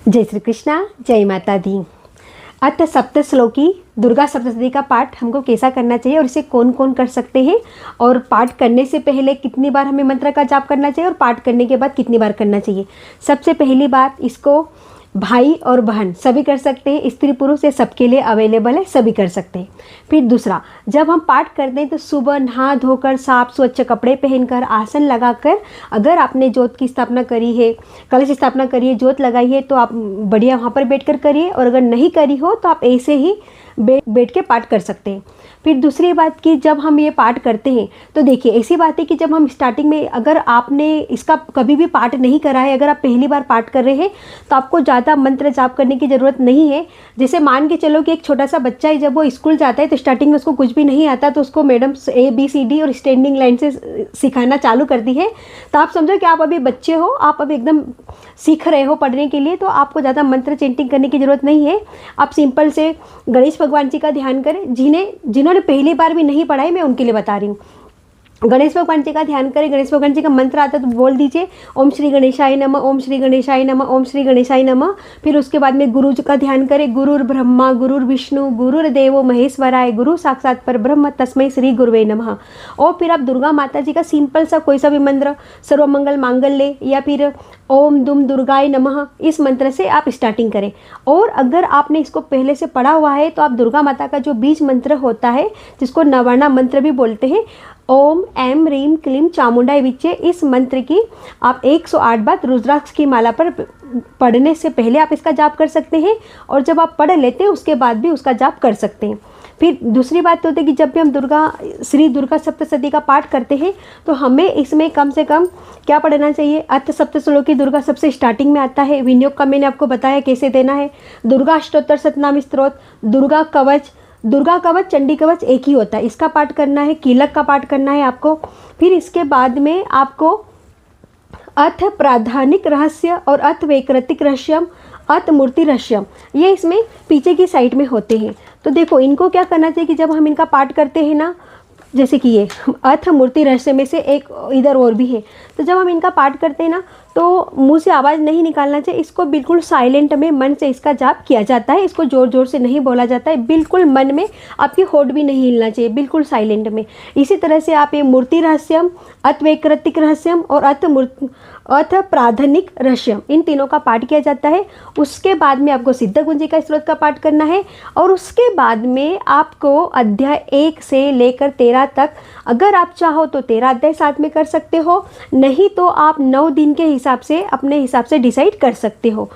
जय श्री कृष्णा, जय माता दी। अथ सप्तश्लोकी दुर्गा सप्तशती का पाठ हमको कैसा करना चाहिए और इसे कौन कौन कर सकते हैं, और पाठ करने से पहले कितनी बार हमें मंत्र का जाप करना चाहिए और पाठ करने के बाद कितनी बार करना चाहिए। सबसे पहली बात, इसको भाई और बहन सभी कर सकते हैं, स्त्री पुरुष ये सबके लिए अवेलेबल है, सभी कर सकते हैं। फिर दूसरा, जब हम पाठ करते हैं तो सुबह नहा धोकर साफ स्वच्छ कपड़े पहनकर आसन लगाकर, अगर आपने ज्योत की स्थापना करी है, कलश स्थापना करी है, ज्योत लगाई है तो आप बढ़िया वहाँ पर बैठकर करिए, और अगर नहीं करी हो तो आप ऐसे ही बैठ के पाठ कर सकते हैं। फिर दूसरी बात कि जब हम ये पाठ करते हैं तो देखिए, ऐसी बात है कि जब हम स्टार्टिंग में, अगर आपने इसका कभी भी पाठ नहीं करा है, अगर आप पहली बार पाठ कर रहे हैं तो आपको ज़्यादा मंत्र जाप करने की ज़रूरत नहीं है। जैसे मान के चलो कि एक छोटा सा बच्चा है, जब वो स्कूल जाता है तो स्टार्टिंग में उसको कुछ भी नहीं आता, तो उसको मैडम ABCD और स्टैंडिंग लाइन से सिखाना चालू करती है, तो आप समझो कि आप अभी बच्चे हो, आप अभी एकदम सीख रहे हो पढ़ने के लिए, तो आपको ज़्यादा मंत्र चेंटिंग करने की ज़रूरत नहीं है। आप सिंपल से गणेश भगवान जी का ध्यान करें। जिन्होंने पहली बार भी नहीं पढ़ा है, मैं उनके लिए बता रही हूँ। गणेश भगवान जी का ध्यान करें, गणेश भगवान जी का मंत्र आता है तो बोल दीजिए ओम श्री गणेशाय नमः, ओम श्री गणेशाय नमः, ओम श्री गणेशाय नमः। फिर उसके बाद में गुरु जी का ध्यान करें, गुरुर ब्रह्मा गुरुर विष्णु गुरुर्देवो महेश्वराय गुरु साक्षात पर ब्रह्म तस्मै श्री गुरुवे नमः। और फिर आप दुर्गा माता जी का सिंपल सा कोई सा भी मंत्र, सर्वमंगल मांगल्ये या फिर ओम दुम दुर्गाय नमः, इस मंत्र से आप स्टार्टिंग करें। और अगर आपने इसको पहले से पढ़ा हुआ है तो आप दुर्गा माता का जो बीज मंत्र होता है, जिसको नवाना मंत्र भी बोलते हैं, ओम ऐम रीम क्लीम चामुंडाई विच्चे, इस मंत्र की आप 108 बार रुद्राक्ष की माला पर पढ़ने से पहले आप इसका जाप कर सकते हैं, और जब आप पढ़ लेते हैं उसके बाद भी उसका जाप कर सकते हैं। फिर दूसरी बात तो होती है कि जब भी हम श्री दुर्गा सप्तशती का पाठ करते हैं तो हमें इसमें कम से कम क्या पढ़ना चाहिए। अथ सप्तश्लोकी दुर्गा सबसे स्टार्टिंग में आता है, विनियोग का मैंने आपको बताया कैसे देना है। दुर्गा अष्टोत्तर शतनाम स्तोत्र, दुर्गा कवच चंडी कवच एक ही होता है, इसका पाठ करना है। कीलक का पाठ करना है आपको। फिर इसके बाद में आपको अथ प्राधानिक रहस्य और अथ वैकृतिक रहस्यम, अथ मूर्ति रहस्यम, ये इसमें पीछे की साइड में होते हैं। तो देखो, इनको क्या करना चाहिए कि जब हम इनका पाठ करते हैं ना, जैसे कि ये अथ मूर्ति रहस्य में से एक इधर और भी है, तो जब हम इनका पाठ करते हैं ना तो मुंह से आवाज़ नहीं निकालना चाहिए, इसको बिल्कुल साइलेंट में मन से इसका जाप किया जाता है। इसको ज़ोर ज़ोर से नहीं बोला जाता है, बिल्कुल मन में, आपकी होठ भी नहीं हिलना चाहिए, बिल्कुल साइलेंट में। इसी तरह से आप ये मूर्ति रहस्यम, अथ वैकृतिक रहस्यम और अथ प्राधानिक रहस्यम, इन तीनों का पाठ किया जाता है। उसके बाद में आपको सिद्धगुंजी का स्त्रोत का पाठ करना है, और उसके बाद में आपको अध्याय 1 से लेकर 13 तक, अगर आप चाहो तो 13 अध्याय साथ में कर सकते हो, नहीं तो आप 9 दिन के हिसाब से अपने हिसाब से डिसाइड कर सकते हो।